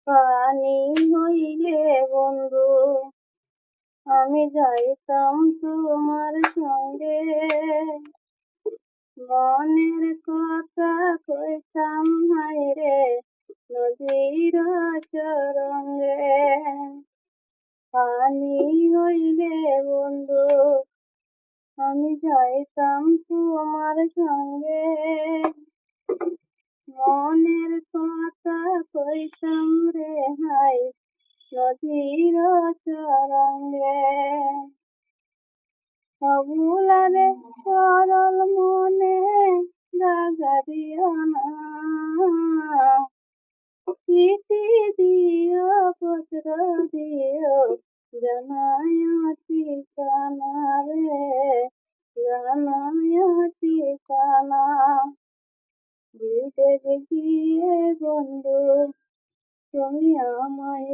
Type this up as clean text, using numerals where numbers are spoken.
পানি হইলে বন্ধু আমি যাইতাম তোমার সঙ্গে, মনের কথা কইতাম হায়রে নদীর চরঙ্গে। পানি হইলে বন্ধু আমি যাইতাম তোমার সঙ্গে, মনের কথা কইতাম রে হাই নদীর চরঙ্গে। অবুলারে সরল মনে জাগা দিও না, চিঠি দিও পত্র দিও জানায় ঠিকানা রে, জানায় ঠিকানা। বিদেশ গিয়ে বন্ধু তুমি আমায়